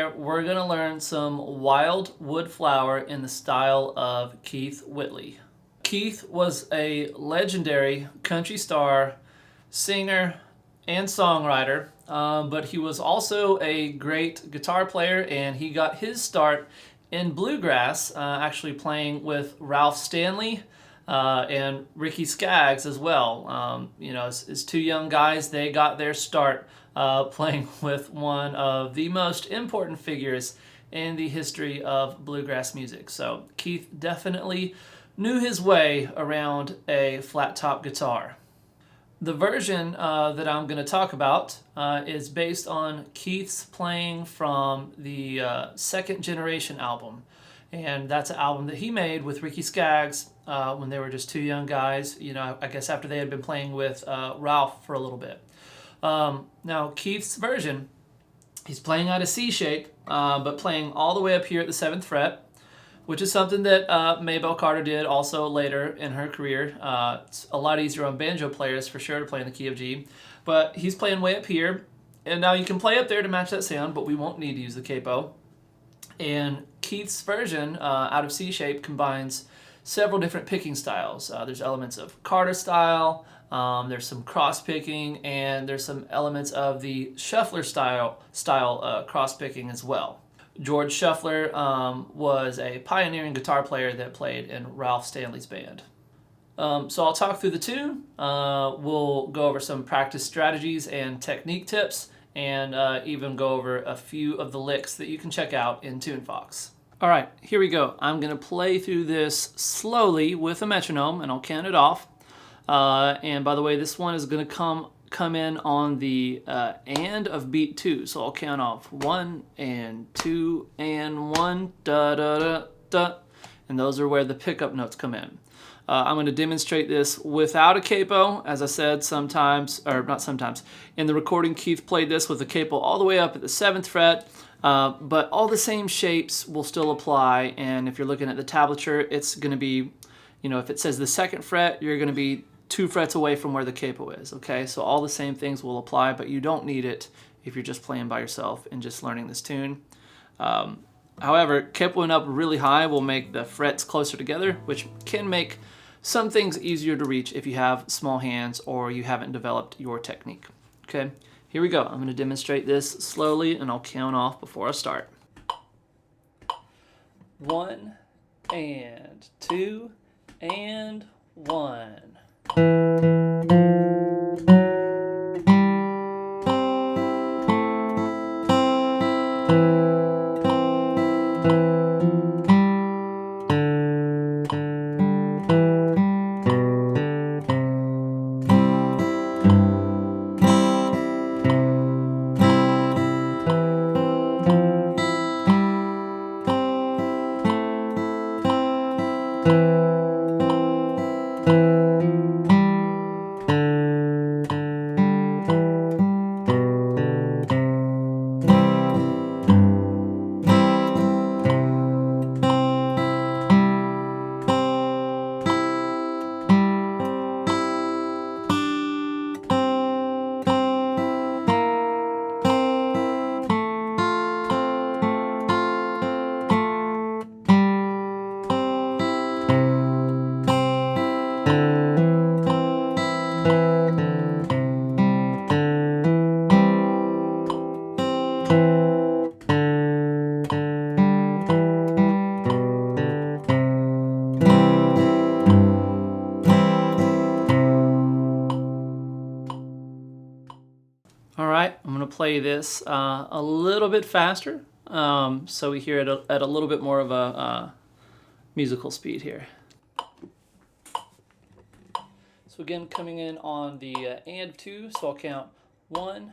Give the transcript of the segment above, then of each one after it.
here, we're going to learn some Wildwood flower in the style of Keith Whitley. Keith was a legendary country star, singer, and songwriter, but he was also a great guitar player, and he got his start in bluegrass, actually playing with Ralph Stanley and Ricky Skaggs as well. As two young guys, they got their start playing with one of the most important figures in the history of bluegrass music. So Keith definitely knew his way around a flat top guitar. The version that I'm going to talk about is based on Keith's playing from the Second Generation album. And that's an album that he made with Ricky Skaggs when they were just two young guys, I guess after they had been playing with Ralph for a little bit. Now, Keith's version, he's playing out of C shape, but playing all the way up here at the 7th fret, which is something that Maybelle Carter did also later in her career. It's a lot easier on banjo players for sure to play in the key of G, but he's playing way up here. And now you can play up there to match that sound, but we won't need to use the capo. And Keith's version out of C shape combines several different picking styles. There's elements of Carter style, there's some cross picking, and there's some elements of the Shuffler style cross picking as well. George Shuffler was a pioneering guitar player that played in Ralph Stanley's band. So I'll talk through the tune. We'll go over some practice strategies and technique tips, and even go over a few of the licks that you can check out in TuneFox. All right, here we go. I'm going to play through this slowly with a metronome, and I'll count it off. And by the way, this one is going to come in on the and of beat 2. So I'll count off 1 and 2 and 1, da da da da, and those are where the pickup notes come in. I'm going to demonstrate this without a capo. As I said, in the recording, Keith played this with a capo all the way up at the 7th fret, but all the same shapes will still apply. And if you're looking at the tablature, it's going to be, if it says the 2nd fret, you're going to be 2 frets away from where the capo is, okay? So all the same things will apply, but you don't need it if you're just playing by yourself and just learning this tune. However, capoing up really high will make the frets closer together, which can make some things easier to reach if you have small hands or you haven't developed your technique. Okay, here we go. I'm going to demonstrate this slowly, and I'll count off before I start. 1 and 2 and 1. All right, I'm going to play this a little bit faster, so we hear it at a little bit more of a musical speed here. So again, coming in on the and 2, so I'll count 1,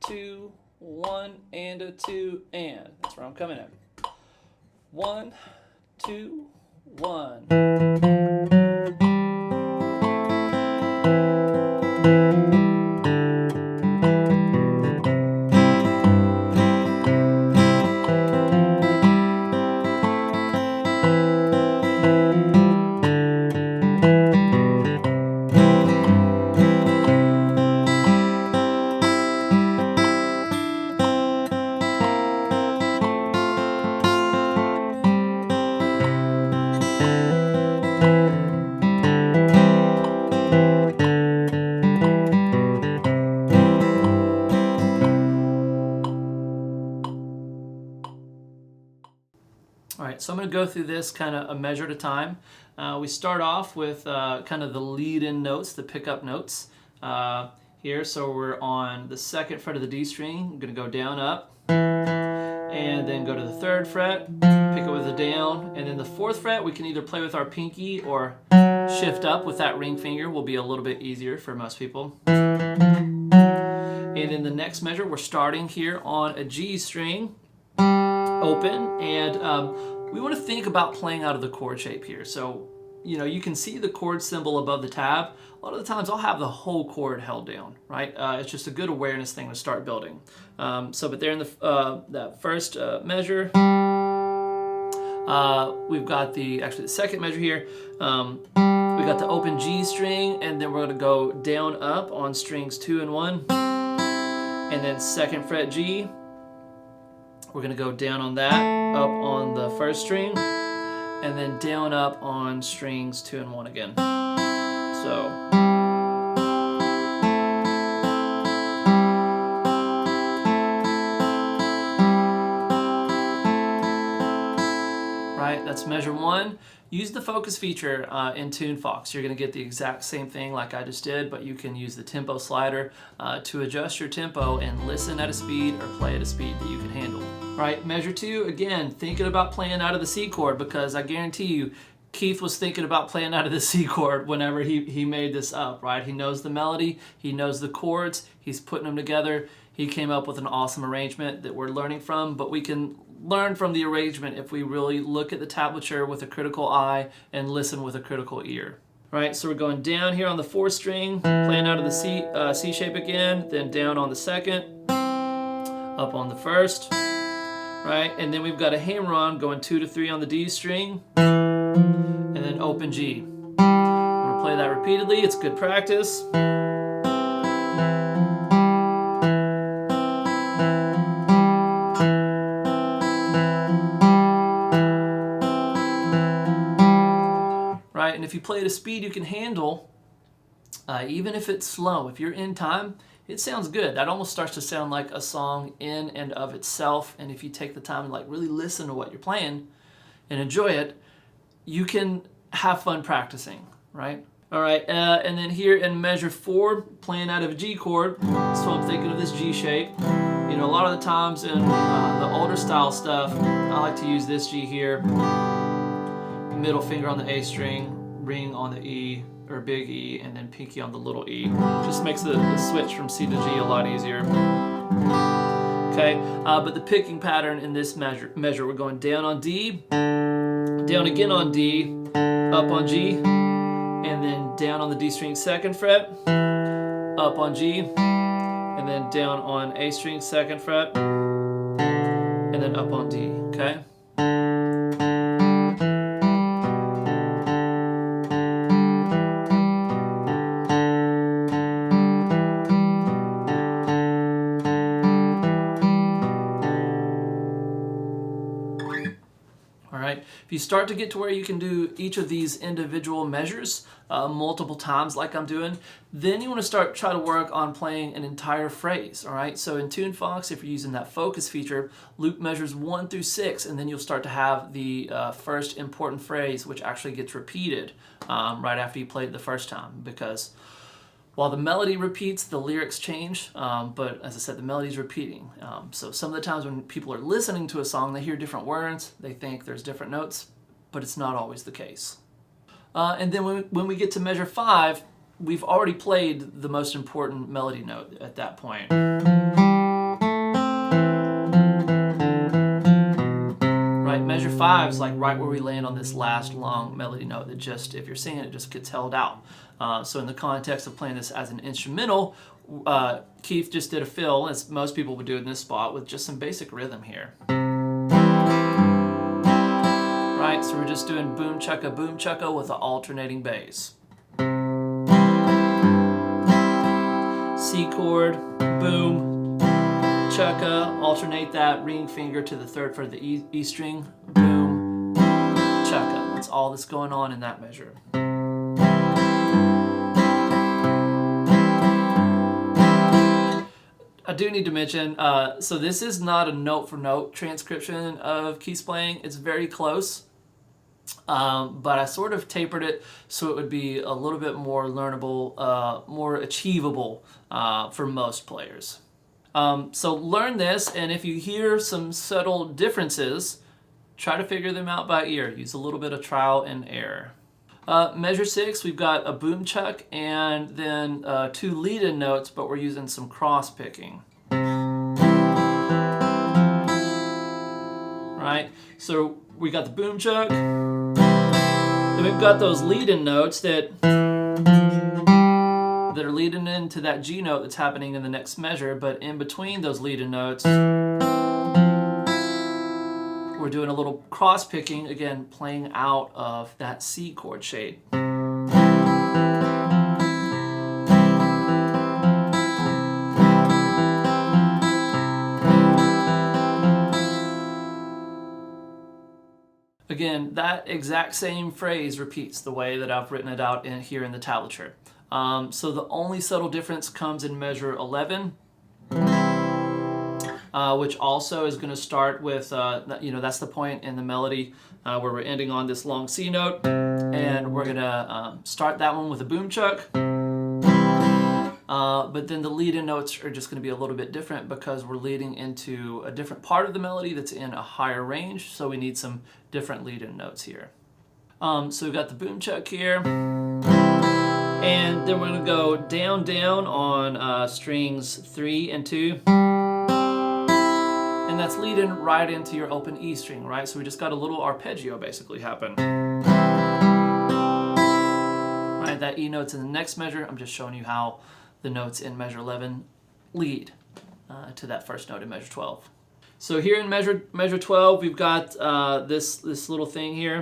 2, 1, and a 2, and. That's where I'm coming in. 1, 2, 1. All right, so I'm going to go through this kind of a measure at a time. We start off with kind of the lead-in notes, the pickup notes here. So we're on the 2nd fret of the D string. I'm going to go down, up, and then go to the 3rd fret, pick it with a down, and then the 4th fret we can either play with our pinky or shift up with that ring finger. Will be a little bit easier for most people. And in the next measure, we're starting here on a G string, open, and we want to think about playing out of the chord shape here. So, you know, you can see the chord symbol above the tab. A lot of the times I'll have the whole chord held down, right? It's just a good awareness thing to start building. But there in the that first measure, we've got the 2nd measure here. We got the open G string, and then we're going to go down, up on strings 2 and 1, and then 2nd fret G. We're going to go down on that, up on the 1st string, and then down, up on strings 2 and 1 again. So. Right, that's measure 1. Use the focus feature in TuneFox. You're going to get the exact same thing like I just did, but you can use the tempo slider to adjust your tempo and listen at a speed or play at a speed that you can handle. Right, measure 2, again, thinking about playing out of the C chord, because I guarantee you, Keith was thinking about playing out of the C chord whenever he made this up, right? He knows the melody, he knows the chords, he's putting them together. He came up with an awesome arrangement that we're learning from, but we can learn from the arrangement if we really look at the tablature with a critical eye and listen with a critical ear. All right, so we're going down here on the 4th string, playing out of the C shape again, then down on the 2nd, up on the 1st, right? And then we've got a hammer-on going 2 to 3 on the D string, and then open G. I'm gonna play that repeatedly, it's good practice. Right, and if you play at a speed you can handle, even if it's slow, if you're in time, it sounds good. That almost starts to sound like a song in and of itself. And if you take the time to like really listen to what you're playing and enjoy it, you can have fun practicing, right? All right, and then here in measure 4, playing out of a G chord, so I'm thinking of this G shape. You know, a lot of the times in the older style stuff, I like to use this G here, middle finger on the A string, ring on the E, or big E, and then pinky on the little E. Just makes the switch from C to G a lot easier. Okay, but the picking pattern in this measure, we're going down on D, down again on D, up on G, and then down on the D string 2nd fret, up on G, and then down on A string 2nd fret, and then up on D, okay? If you start to get to where you can do each of these individual measures multiple times like I'm doing, then you want to try to work on playing an entire phrase, all right? So in TuneFox, if you're using that focus feature, loop measures 1 through 6, and then you'll start to have the first important phrase, which actually gets repeated right after you play it the first time, because while the melody repeats, the lyrics change, but as I said, the melody's repeating. So some of the times when people are listening to a song, they hear different words, they think there's different notes, but it's not always the case. And then when we get to measure 5, we've already played the most important melody note at that point. Right, measure 5 is like right where we land on this last long melody note that just, if you're singing it, just gets held out. So in the context of playing this as an instrumental, Keith just did a fill, as most people would do in this spot, with just some basic rhythm here. Right, so we're just doing boom chukka with an alternating bass. C chord, boom, chukka, alternate that ring finger to the 3rd fret of the E string, boom, chukka. That's all that's going on in that measure. I do need to mention, so this is not a note-for-note transcription of Keith's playing. It's very close, but I sort of tapered it so it would be a little bit more learnable, more achievable for most players. So learn this, and if you hear some subtle differences, try to figure them out by ear. Use a little bit of trial and error. Measure 6, we've got a boom chuck and then 2 lead-in notes, but we're using some cross picking. Right? So we got the boom chuck, then we've got those lead-in notes that are leading into that G note that's happening in the next measure, but in between those lead-in notes, we're doing a little cross picking, again, playing out of that C chord shade. Again, that exact same phrase repeats the way that I've written it out here in the tablature. So the only subtle difference comes in measure 11. Which also is going to start with, that's the point in the melody where we're ending on this long C note, and we're going to start that one with a boom chuck. But then the lead-in notes are just going to be a little bit different because we're leading into a different part of the melody that's in a higher range, so we need some different lead-in notes here. So we've got the boom chuck here, and then we're going to go down, down on strings 3 and 2. And that's leading right into your open E string, right? So we just got a little arpeggio basically happen. Right, that E note's in the next measure. I'm just showing you how the notes in measure 11 lead to that first note in measure 12. So here in measure 12, we've got this little thing here.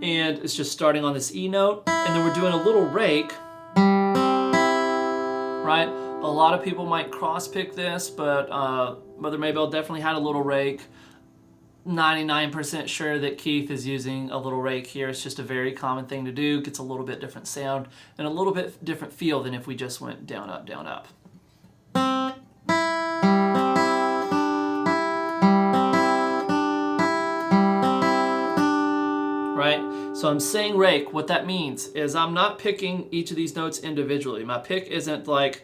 And it's just starting on this E note, and then we're doing a little rake, right? A lot of people might cross-pick this, but Mother Maybelle definitely had a little rake. 99% sure that Keith is using a little rake here. It's just a very common thing to do. Gets a little bit different sound and a little bit different feel than if we just went down, up, down, up. Right? So I'm saying rake. What that means is I'm not picking each of these notes individually. My pick isn't like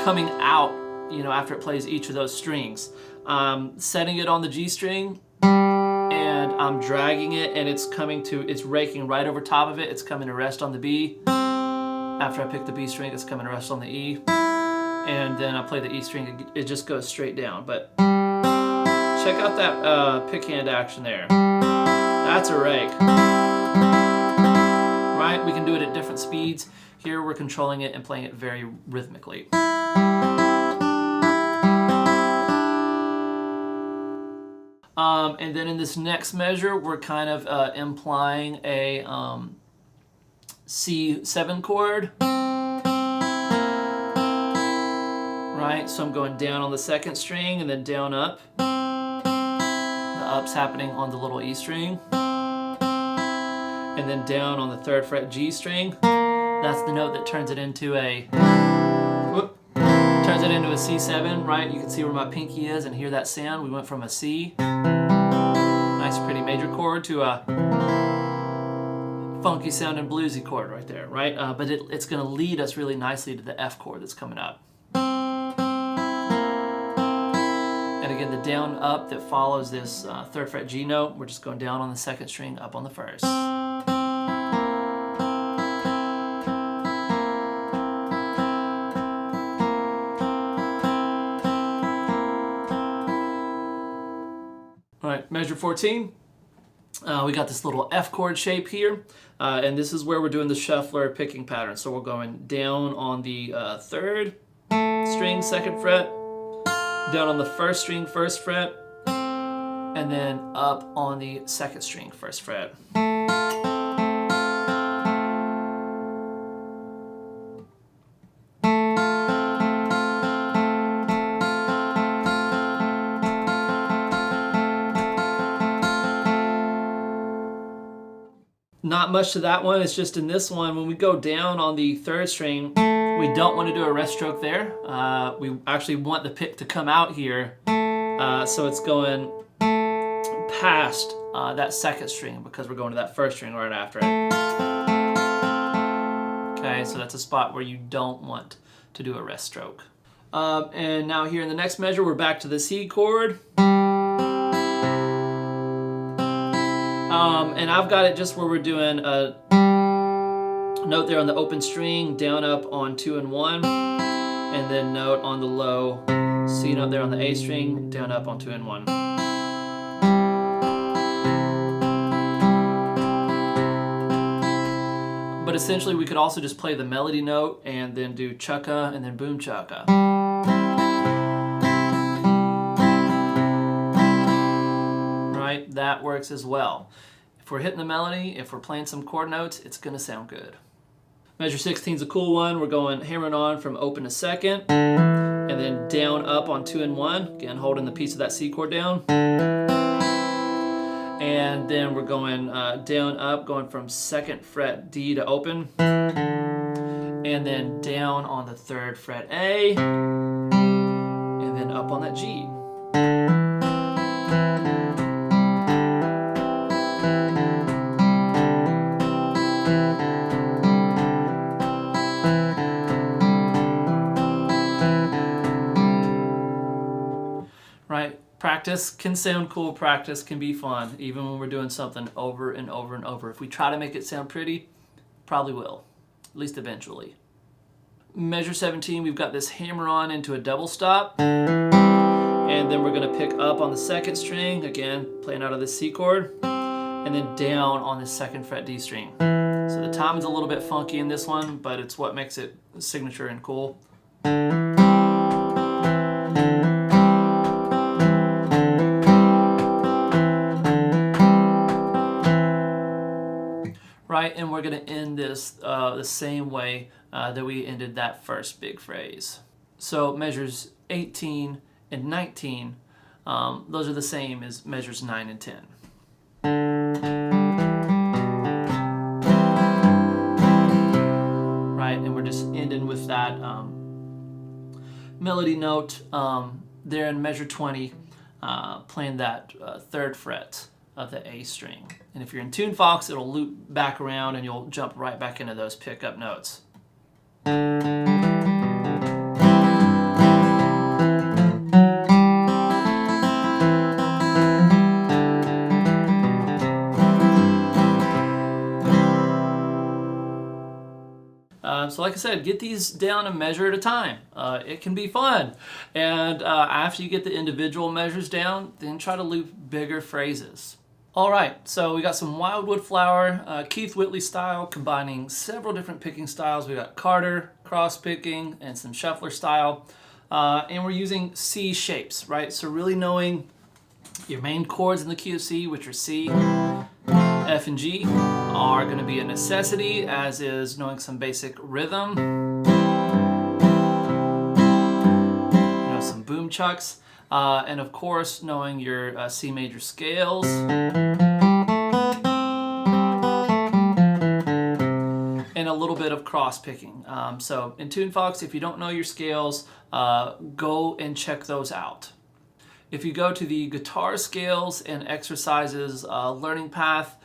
coming out, after it plays each of those strings. Setting it on the G string, and I'm dragging it, and it's raking right over top of it. It's coming to rest on the B. After I pick the B string, it's coming to rest on the E. And then I play the E string, it just goes straight down. But check out that pick hand action there. That's a rake. Right? We can do it at different speeds. Here we're controlling it and playing it very rhythmically. And then in this next measure, we're kind of implying a C7 chord. Right? So I'm going down on the second string and then down up. The up's happening on the little E string. And then down on the 3rd fret G string. That's the note that turns it into a C7, right? You can see where my pinky is and hear that sound. We went from a C, nice pretty major chord, to a funky sounding bluesy chord right there, right? But it's going to lead us really nicely to the F chord that's coming up. And again, the down up that follows this 3rd fret G note, we're just going down on the 2nd string, up on the 1st. Alright, measure 14. We got this little F chord shape here, and this is where we're doing the shuffler picking pattern. So we're going down on the 3rd string, 2nd fret, down on the 1st string, 1st fret, and then up on the 2nd string, 1st fret. Not much to that one. It's just in this one, when we go down on the third string, we don't want to do a rest stroke there. We actually want the pick to come out here. So it's going past that second string because we're going to that first string right after it. Okay, so that's a spot where you don't want to do a rest stroke. And now here in the next measure, we're back to the C chord. And I've got it just where we're doing a note there on the open string, down up on 2 and 1, and then note on the low C note there on the A string, down up on 2 and 1. But essentially we could also just play the melody note and then do chukka and then boom chukka. Right? That works as well. If we're hitting the melody, if we're playing some chord notes, it's going to sound good. Measure 16 is a cool one. We're going hammering on from open to second, and then down up on 2 and 1, again holding the piece of that C chord down. And then we're going down up, going from 2nd fret D to open, and then down on the 3rd fret A, and then up on that G. Right? Practice can sound cool, practice can be fun, even when we're doing something over and over and over. If we try to make it sound pretty, probably will, at least eventually. Measure 17, we've got this hammer on into a double stop, and then we're going to pick up on the 2nd string, again playing out of the C chord, and then down on the 2nd fret D string. So the timing's a little bit funky in this one, but it's what makes it signature and cool. Right, and we're going to end this the same way that we ended that first big phrase. So measures 18 and 19, those are the same as measures 9 and 10. Right, and we're just ending with that melody note there in measure 20, playing that 3rd fret of the A string. And if you're in Tune Fox, it'll loop back around and you'll jump right back into those pickup notes. So like I said, get these down a measure at a time. It can be fun. And after you get the individual measures down, then try to loop bigger phrases. All right, so we got some Wildwood Flower, Keith Whitley style, combining several different picking styles. We got Carter, cross picking, and some shuffler style. And we're using C shapes, right? So really knowing your main chords in the key of C, which are C, F, and G, are going to be a necessity, as is knowing some basic rhythm, some boom chucks, and of course knowing your C major scales, and a little bit of cross picking. So in Tune Fox, if you don't know your scales, go and check those out. If you go to the guitar scales and exercises learning path,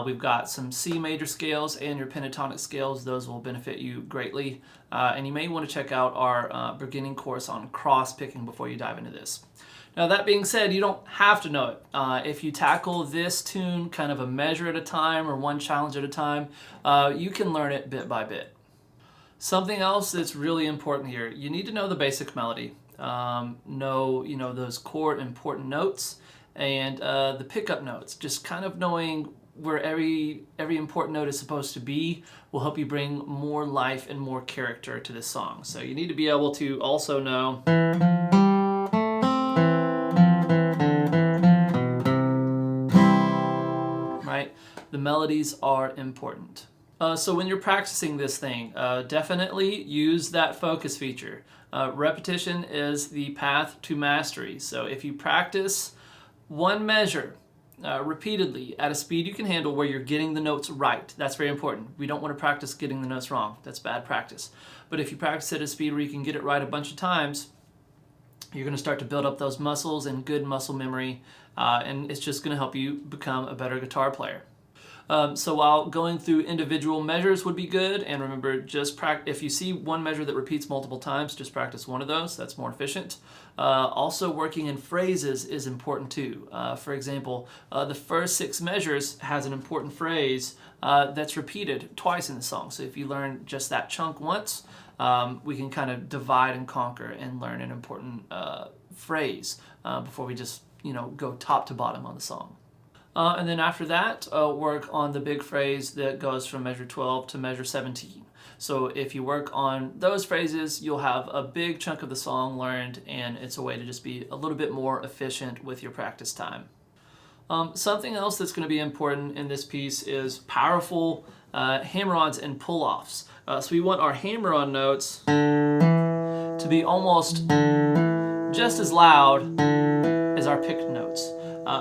we've got some C major scales and your pentatonic scales. Those will benefit you greatly. And you may want to check out our beginning course on cross picking before you dive into this. Now that being said, you don't have to know it. If you tackle this tune kind of a measure at a time or one challenge at a time, you can learn it bit by bit. Something else that's really important here, you need to know the basic melody. Know those chord important notes and the pickup notes. Just kind of knowing where every important note is supposed to be will help you bring more life and more character to this song. So you need to be able to also know right? The melodies are important. So when you're practicing this thing, definitely use that focus feature. Repetition is the path to mastery. So if you practice one measure repeatedly at a speed you can handle where you're getting the notes right. That's very important. We don't want to practice getting the notes wrong. That's bad practice. But if you practice at a speed where you can get it right a bunch of times, you're going to start to build up those muscles and good muscle memory, and it's just going to help you become a better guitar player. So while going through individual measures would be good, and remember, just if you see one measure that repeats multiple times, just practice one of those. That's more efficient. Also, working in phrases is important too. For example, the first 6 measures has an important phrase that's repeated twice in the song. So if you learn just that chunk once, we can kind of divide and conquer and learn an important phrase before we just go top to bottom on the song. And then after that, work on the big phrase that goes from measure 12 to measure 17. So if you work on those phrases, you'll have a big chunk of the song learned, and it's a way to just be a little bit more efficient with your practice time. Something else that's going to be important in this piece is powerful hammer-ons and pull-offs. So we want our hammer-on notes to be almost just as loud as our picked notes.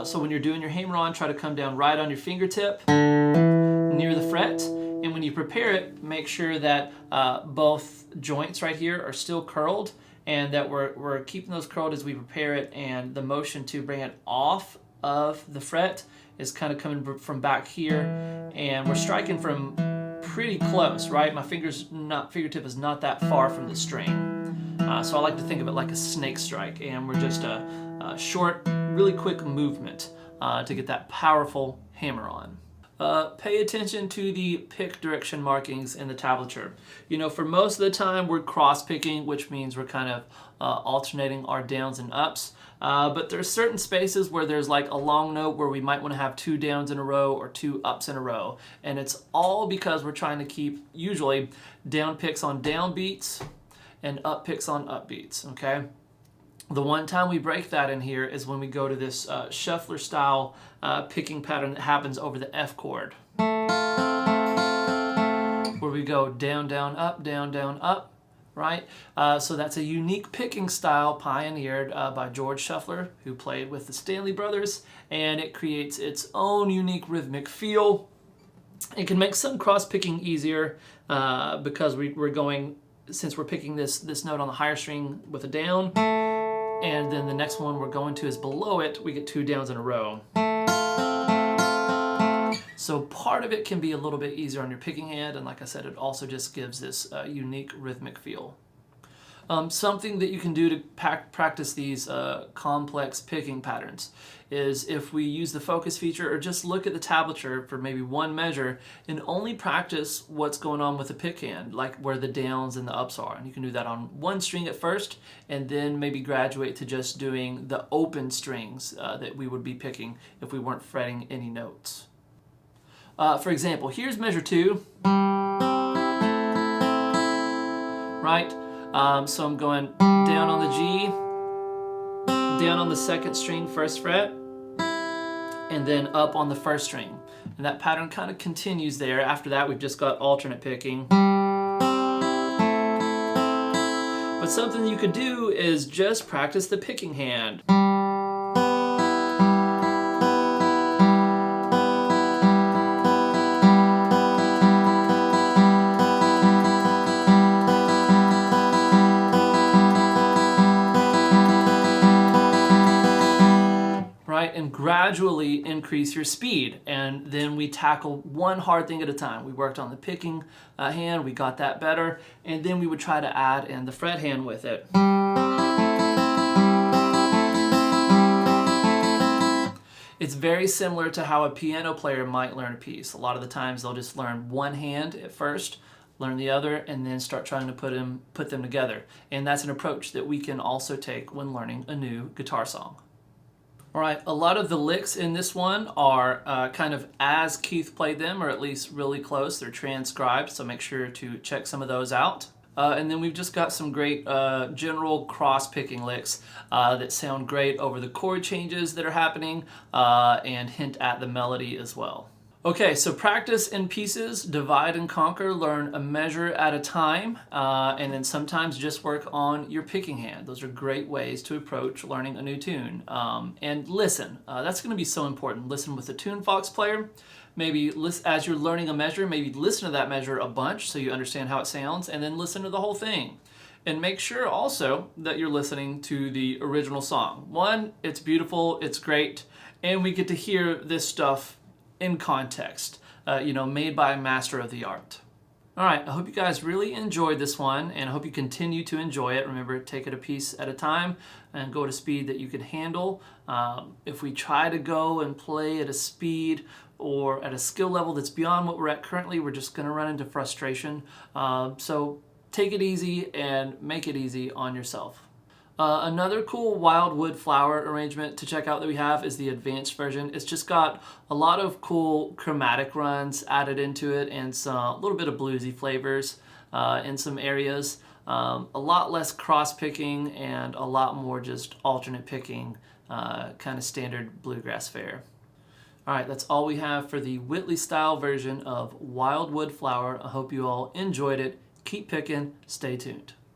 So when you're doing your hammer-on, try to come down right on your fingertip near the fret. And when you prepare it, make sure that both joints right here are still curled, and that we're keeping those curled as we prepare it, and the motion to bring it off of the fret is kind of coming from back here, and we're striking from pretty close, right? My fingertip is not that far from the string. So I like to think of it like a snake strike, and we're just a short, really quick movement to get that powerful hammer-on. Pay attention to the pick direction markings in the tablature. For most of the time we're cross-picking, which means we're kind of alternating our downs and ups. But there's certain spaces where there's like a long note where we might want to have 2 downs in a row or 2 ups in a row. And it's all because we're trying to keep, usually, down picks on down beats and up picks on up beats, okay? The one time we break that in here is when we go to this shuffler style picking pattern that happens over the F chord, where we go down, down, up, right? So that's a unique picking style pioneered by George Shuffler, who played with the Stanley Brothers, and it creates its own unique rhythmic feel. It can make some cross-picking easier because we're going, since we're picking this note on the higher string with a down, and then the next one we're going to is below it, we get 2 downs in a row. So part of it can be a little bit easier on your picking hand, and like I said, it also just gives this unique rhythmic feel. Something that you can do to practice these complex picking patterns is if we use the focus feature or just look at the tablature for maybe one measure and only practice what's going on with the pick hand, like where the downs and the ups are. And you can do that on one string at first, and then maybe graduate to just doing the open strings that we would be picking if we weren't fretting any notes. For example, here's measure 2, right? So I'm going down on the G, down on the 2nd string, 1st fret, and then up on the 1st string. And that pattern kind of continues there. After that, we've just got alternate picking. But something you could do is just practice the picking hand. And gradually increase your speed, and then we tackle one hard thing at a time. We worked on the picking hand, we got that better, and then we would try to add in the fret hand with it. It's very similar to how a piano player might learn a piece. A lot of the times they'll just learn one hand at first, learn the other, and then start trying to put them together. And that's an approach that we can also take when learning a new guitar song. All right, a lot of the licks in this one are kind of as Keith played them, or at least really close. They're transcribed, so make sure to check some of those out. And then we've just got some great general cross-picking licks that sound great over the chord changes that are happening and hint at the melody as well. Okay, so practice in pieces, divide and conquer, learn a measure at a time, and then sometimes just work on your picking hand. Those are great ways to approach learning a new tune. And listen, that's going to be so important. Listen with a tune box player. Maybe as you're learning a measure, maybe listen to that measure a bunch so you understand how it sounds, and then listen to the whole thing. And make sure also that you're listening to the original song. One, it's beautiful, it's great, and we get to hear this stuff in context, made by a master of the art. All right, I hope you guys really enjoyed this one, and I hope you continue to enjoy it. Remember, take it a piece at a time and go at a speed that you can handle. If we try to go and play at a speed or at a skill level that's beyond what we're at currently, we're just going to run into frustration. So take it easy and make it easy on yourself. Another cool Wildwood flower arrangement to check out that we have is the advanced version. It's just got a lot of cool chromatic runs added into it and a little bit of bluesy flavors in some areas. A lot less cross picking and a lot more just alternate picking, kind of standard bluegrass fare. All right, that's all we have for the Whitley style version of Wildwood Flower. I hope you all enjoyed it. Keep picking, stay tuned.